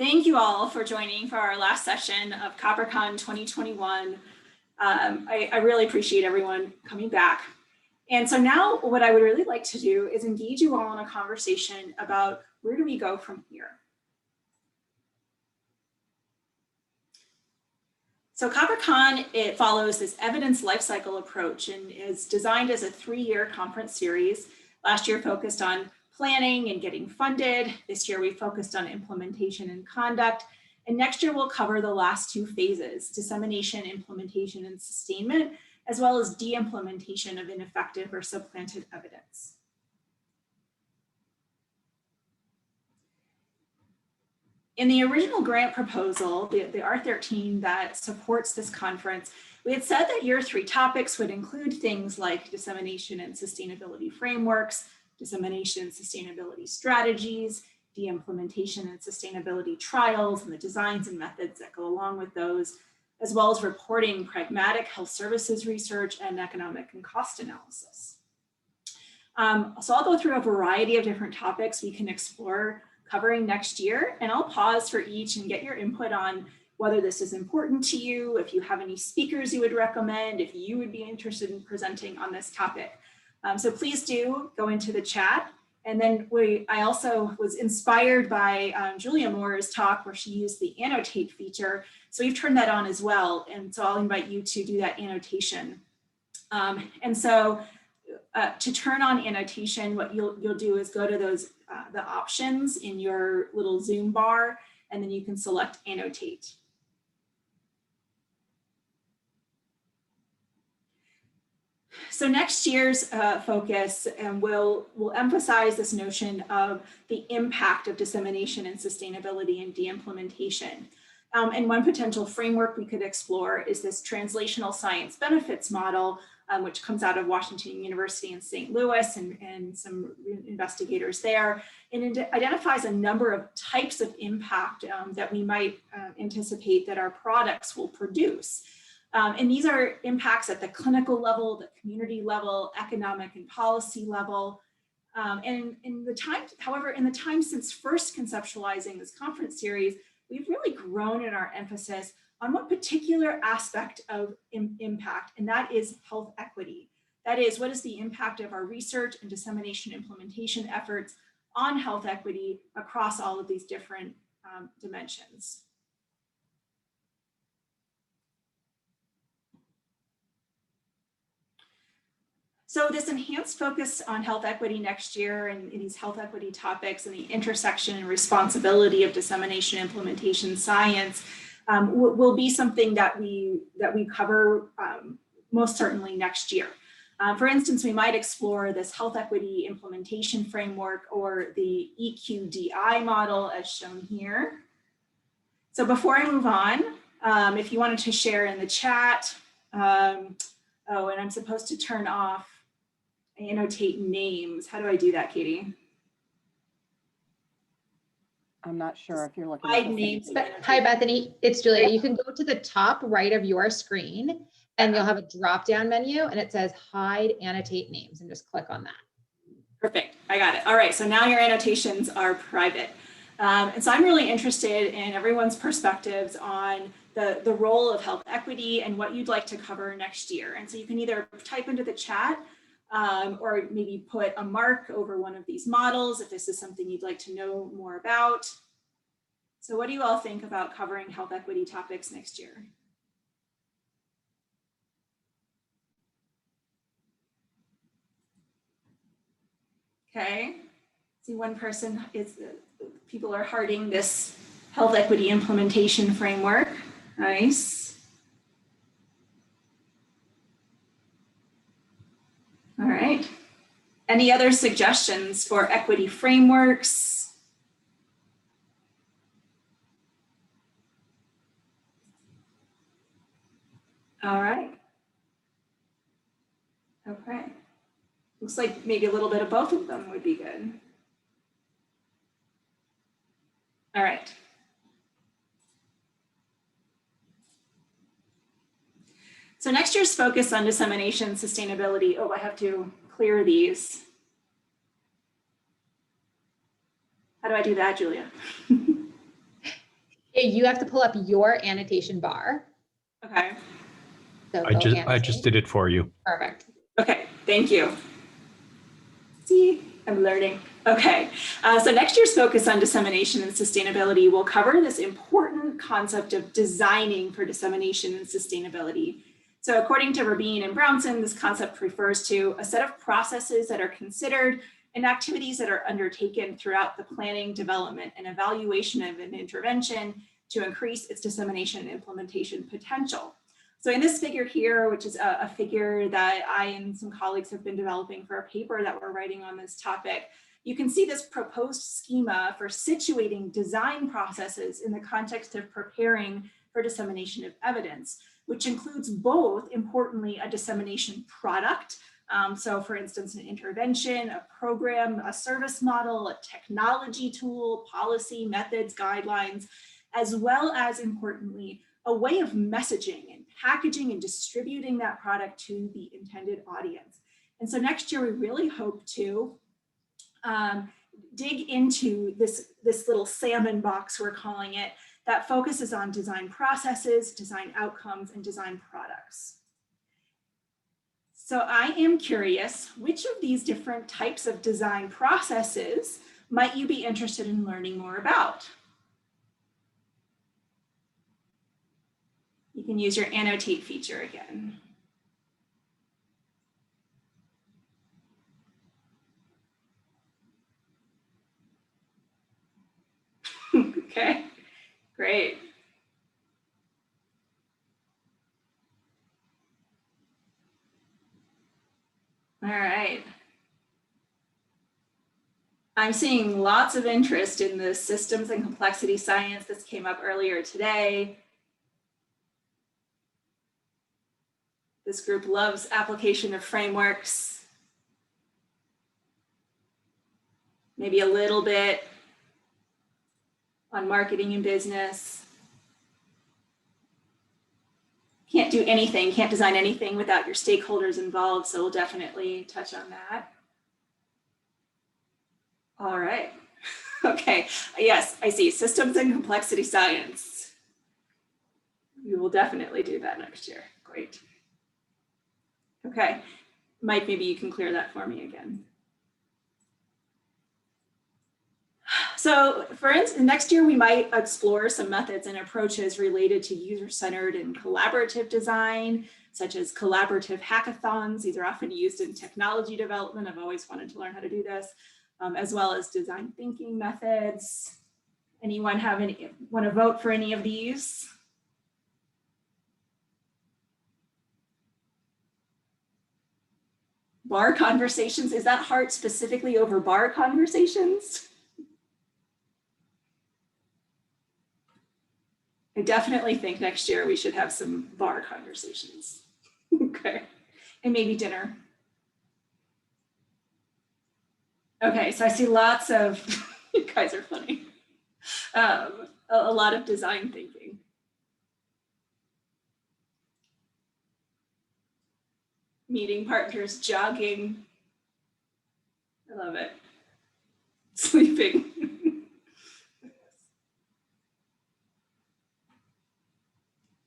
Thank you all for joining for our last session of COPRHCon 2021. I really appreciate everyone coming back. And so now what I would really like to do is engage you all in a conversation about where do we go from here. So COPRHCon, it follows this evidence lifecycle approach and is designed as a 3-year conference series. Last year focused on planning and getting funded. This year we focused on implementation and conduct. And next year we'll cover the last 2 phases, dissemination, implementation, and sustainment, as well as de-implementation of ineffective or supplanted evidence. In the original grant proposal, the R13 that supports this conference, we had said that year 3 topics would include things like dissemination and sustainability frameworks, dissemination and sustainability strategies, de-implementation and sustainability trials, and the designs and methods that go along with those, as well as reporting pragmatic health services research and economic and cost analysis. So I'll go through a variety of different topics we can explore covering next year, and I'll pause for each and get your input on whether this is important to you, if you have any speakers you would recommend, if you would be interested in presenting on this topic. So please do go into the chat. And then I also was inspired by Julia Moore's talk where she used the annotate feature. So we've turned that on as well. And so I'll invite you to do that annotation. And so to turn on annotation, what you'll do is go to those the options in your little Zoom bar, and then you can select annotate. So next year's focus will emphasize this notion of the impact of dissemination and sustainability and de-implementation. And one potential framework we could explore is this translational science benefits model, which comes out of Washington University in St. Louis and some investigators there. And it identifies a number of types of impact that we might anticipate that our products will produce. And these are impacts at the clinical level, the community level, economic and policy level. And in the time since first conceptualizing this conference series, we've really grown in our emphasis on one particular aspect of impact, and that is health equity. That is, what is the impact of our research and dissemination implementation efforts on health equity across all of these different dimensions. So this enhanced focus on health equity next year and these health equity topics and the intersection and responsibility of dissemination implementation science will be something that we cover most certainly next year. For instance, we might explore this health equity implementation framework or the EQDI model as shown here. So before I move on, if you wanted to share in the chat, oh, and I'm supposed to turn off annotate names. How do I do that, Katie? I'm not sure if you're looking at names. Hi, Bethany, it's Julia. You can go to the top right of your screen and you'll have a drop-down menu and it says hide annotate names and just click on that. Perfect, I got it. All right, so now your annotations are private. And so I'm really interested in everyone's perspectives on the role of health equity and what you'd like to cover next year. And so you can either type into the chat or maybe put a mark over one of these models if this is something you'd like to know more about. So what do you all think about covering health equity topics next year? Okay, see one person people are hearting this health equity implementation framework. Nice. All right. Any other suggestions for equity frameworks? All right. Okay. Looks like maybe a little bit of both of them would be good. All right. So next year's focus on dissemination sustainability. Oh, I have to clear these. How do I do that, Julia? You have to pull up your annotation bar. Okay. So I just did it for you. Perfect. Okay, thank you. See, I'm learning. Okay, so next year's focus on dissemination and sustainability will cover this important concept of designing for dissemination and sustainability. So according to Rabin and Brownson, this concept refers to a set of processes that are considered and activities that are undertaken throughout the planning, development, and evaluation of an intervention to increase its dissemination and implementation potential. So in this figure here, which is a figure that I and some colleagues have been developing for a paper that we're writing on this topic, you can see this proposed schema for situating design processes in the context of preparing for dissemination of evidence, which includes both, importantly, a dissemination product. So for instance, an intervention, a program, a service model, a technology tool, policy, methods, guidelines, as well as, importantly, a way of messaging and packaging and distributing that product to the intended audience. And so next year, we really hope to dig into this little salmon box, we're calling it, that focuses on design processes, design outcomes, and design products. So I am curious, which of these different types of design processes might you be interested in learning more about? You can use your annotate feature again. Okay, great. All right. I'm seeing lots of interest in the systems and complexity science. This came up earlier today. This group loves application of frameworks. Maybe a little bit on marketing and business. Can't do anything, can't design anything without your stakeholders involved, so we'll definitely touch on that. All right, okay, yes, I see, systems and complexity science. We will definitely do that next year, great. Okay, Mike, maybe you can clear that for me again. So for instance, next year we might explore some methods and approaches related to user-centered and collaborative design, such as collaborative hackathons. These are often used in technology development. I've always wanted to learn how to do this, as well as design thinking methods. Anyone want to vote for any of these? Bar conversations, is that heart specifically over bar conversations? I definitely think next year we should have some bar conversations. Okay, and maybe dinner. Okay, so I see lots of, you guys are funny, a lot of design thinking. Meeting partners, jogging. I love it. Sleeping.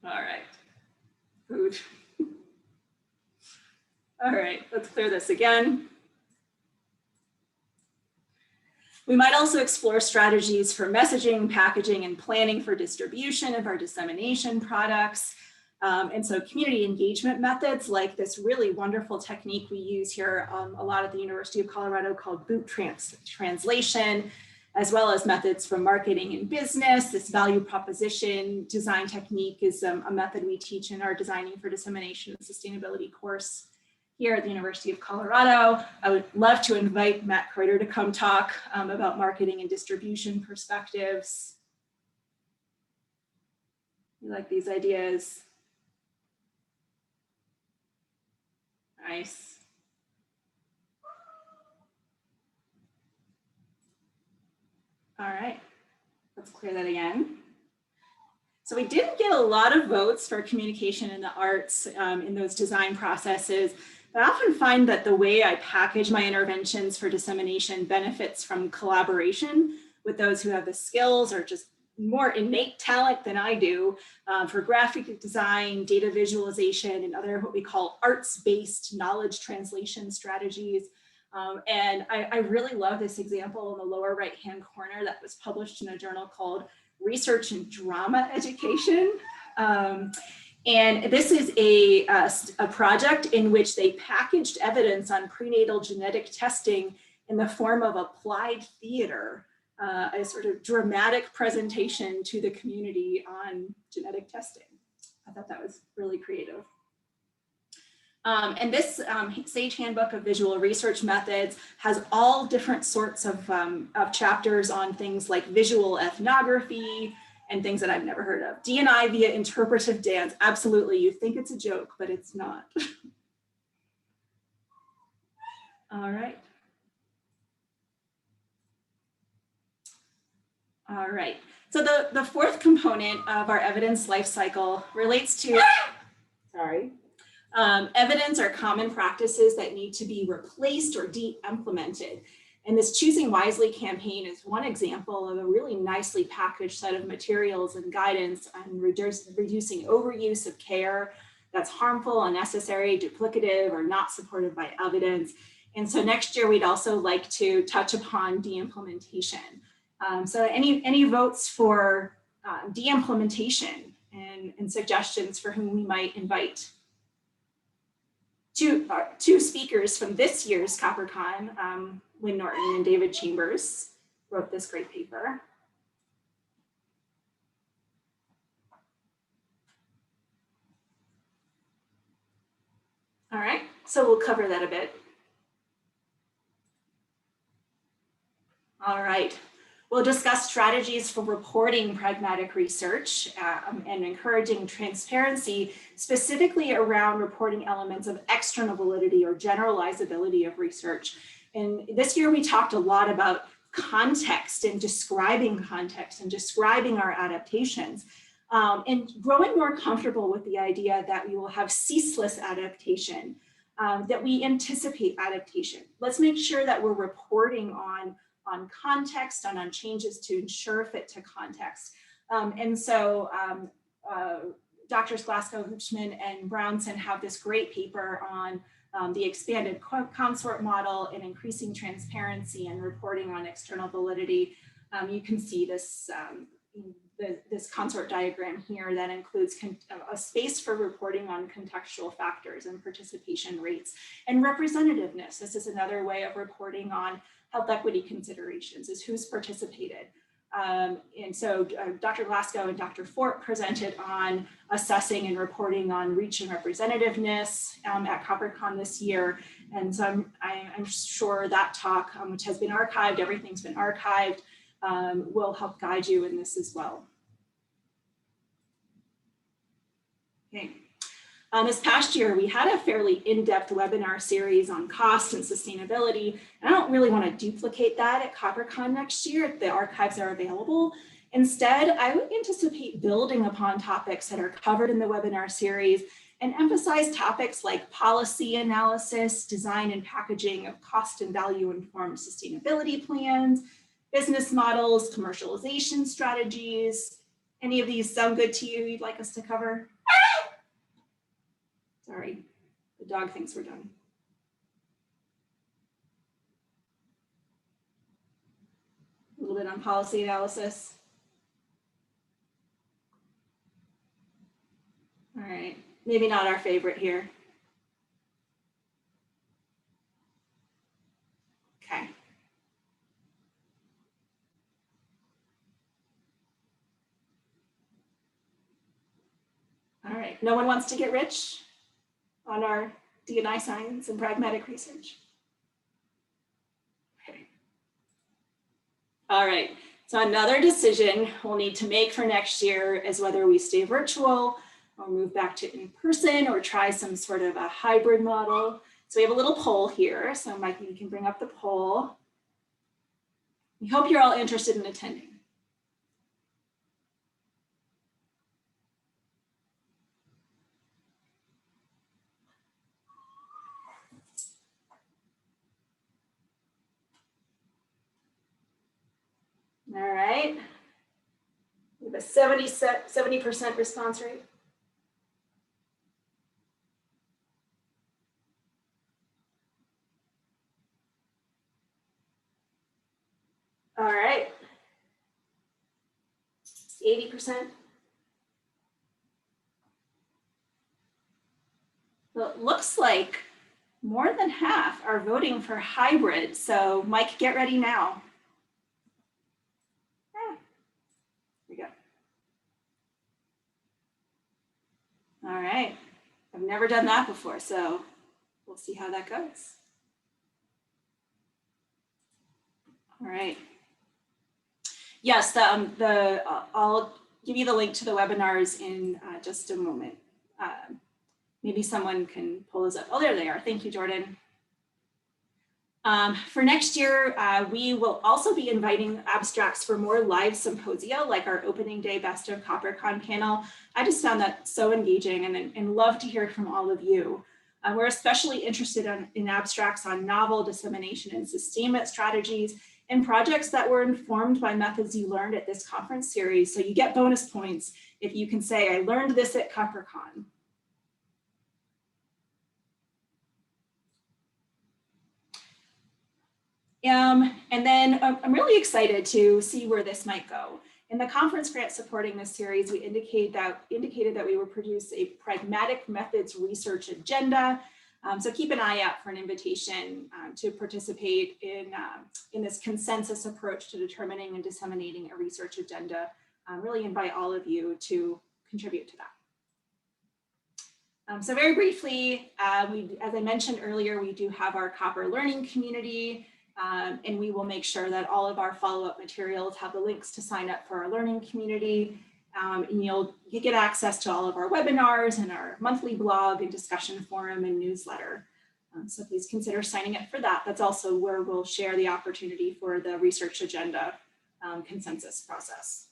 All right, food. All right, let's clear this again. We might also explore strategies for messaging, packaging, and planning for distribution of our dissemination products. And so community engagement methods like this really wonderful technique we use here a lot at the University of Colorado called boot translation, as well as methods from marketing and business. This value proposition design technique is a method we teach in our Designing for Dissemination and Sustainability course here at the University of Colorado. I would love to invite Matt Kreuter to come talk about marketing and distribution perspectives. You like these ideas? Nice. All right, let's clear that again. So we didn't get a lot of votes for communication in the arts in those design processes, but I often find that the way I package my interventions for dissemination benefits from collaboration with those who have the skills or just more innate talent than I do for graphic design, data visualization, and other what we call arts-based knowledge translation strategies. And I really love this example in the lower right-hand corner that was published in a journal called Research in Drama Education. And this is a project in which they packaged evidence on prenatal genetic testing in the form of applied theater, a sort of dramatic presentation to the community on genetic testing. I thought that was really creative. And this SAGE Handbook of Visual Research Methods has all different sorts of chapters on things like visual ethnography and things that I've never heard of. D&I via interpretive dance. Absolutely, you think it's a joke, but it's not. All right. All right. So the fourth component of our evidence life cycle relates to, evidence or common practices that need to be replaced or de-implemented. And this Choosing Wisely campaign is one example of a really nicely packaged set of materials and guidance on reducing overuse of care that's harmful, unnecessary, duplicative, or not supported by evidence. And so next year, we'd also like to touch upon de-implementation. So any votes for de-implementation and suggestions for whom we might invite? Two speakers from this year's COPRCon, Wynn Norton and David Chambers, wrote this great paper. All right, so we'll cover that a bit. All right, we'll discuss strategies for reporting pragmatic research and encouraging transparency, specifically around reporting elements of external validity or generalizability of research. And this year we talked a lot about context and describing our adaptations, and growing more comfortable with the idea that we will have ceaseless adaptation, that we anticipate adaptation. Let's make sure that we're reporting on context, on changes to ensure fit to context. And so Drs. Glasgow, Hoochman, and Brownson have this great paper on the expanded consort model and increasing transparency and reporting on external validity. You can see this, this consort diagram here that includes a space for reporting on contextual factors and participation rates and representativeness. This is another way of reporting on health equity considerations, is who's participated. And so Dr. Glasgow and Dr. Fort presented on assessing and reporting on reach and representativeness at COPRCon this year. And so I'm sure that talk, which has been archived, everything's been archived, will help guide you in this as well. Okay. This past year, we had a fairly in-depth webinar series on cost and sustainability. And I don't really want to duplicate that at COPRCon next year. The archives are available. Instead, I would anticipate building upon topics that are covered in the webinar series and emphasize topics like policy analysis, design and packaging of cost and value informed sustainability plans, business models, commercialization strategies. Any of these sound good to you you'd like us to cover? Sorry, the dog thinks we're done. A little bit on policy analysis. All right, maybe not our favorite here. Okay. All right, no one wants to get rich on our D&I science and pragmatic research? Okay. All right, so another decision we'll need to make for next year is whether we stay virtual or move back to in-person or try some sort of a hybrid model. So we have a little poll here. So Mike, you can bring up the poll. We hope you're all interested in attending. All right, a 70% response rate. All right. 80%. Well, it looks like more than half are voting for hybrid. So Mike, get ready now. Here we go. All right. I've never done that before, so we'll see how that goes. All right. Yes, I'll give you the link to the webinars in just a moment. Maybe someone can pull those up. Oh, there they are. Thank you, Jordan. For next year, we will also be inviting abstracts for more live symposia, like our opening day Best of COPRH panel. I just found that so engaging and love to hear from all of you. We're especially interested in abstracts on novel dissemination and sustainment strategies and projects that were informed by methods you learned at this conference series. So you get bonus points if you can say, I learned this at COPRH. And then I'm really excited to see where this might go. In the conference grant supporting this series, we indicated that we would produce a pragmatic methods research agenda. So keep an eye out for an invitation to participate in this consensus approach to determining and disseminating a research agenda. Really invite all of you to contribute to that. So very briefly, as I mentioned earlier, we do have our COPR learning community. And we will make sure that all of our follow-up materials have the links to sign up for our learning community. And you get access to all of our webinars and our monthly blog and discussion forum and newsletter. So please consider signing up for that. That's also where we'll share the opportunity for the research agenda consensus process.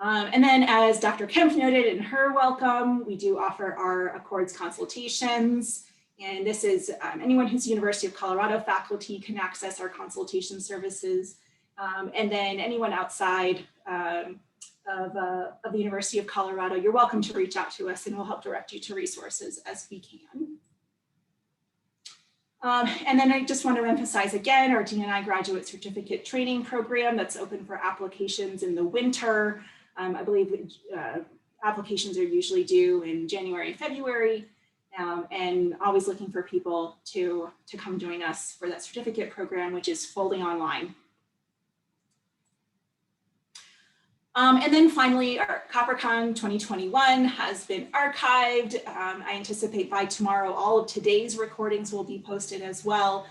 And then as Dr. Kempf noted in her welcome, we do offer our Accords consultations. And this is anyone who's University of Colorado faculty can access our consultation services. And then anyone outside of the University of Colorado, you're welcome to reach out to us and we'll help direct you to resources as we can. And then I just want to emphasize again, our D&I graduate certificate training program that's open for applications in the winter. I believe applications are usually due in January, February. And always looking for people to come join us for that certificate program, which is fully online. And then finally, our COPRHCon 2021 has been archived. I anticipate by tomorrow, all of today's recordings will be posted as well.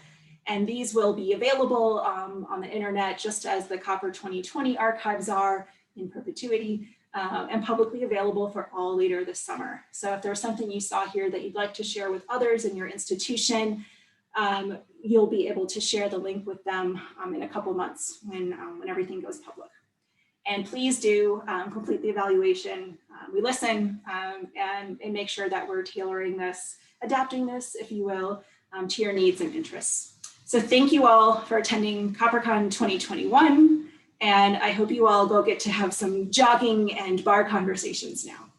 And these will be available on the internet, just as the COPR 2020 archives are in perpetuity. And publicly available for all later this summer. So if there's something you saw here that you'd like to share with others in your institution, you'll be able to share the link with them in a couple months when everything goes public. And please do complete the evaluation. We listen and make sure that we're tailoring this, adapting this, if you will, to your needs and interests. So thank you all for attending COPRHCon 2021. And I hope you all go get to have some jogging and bar conversations now.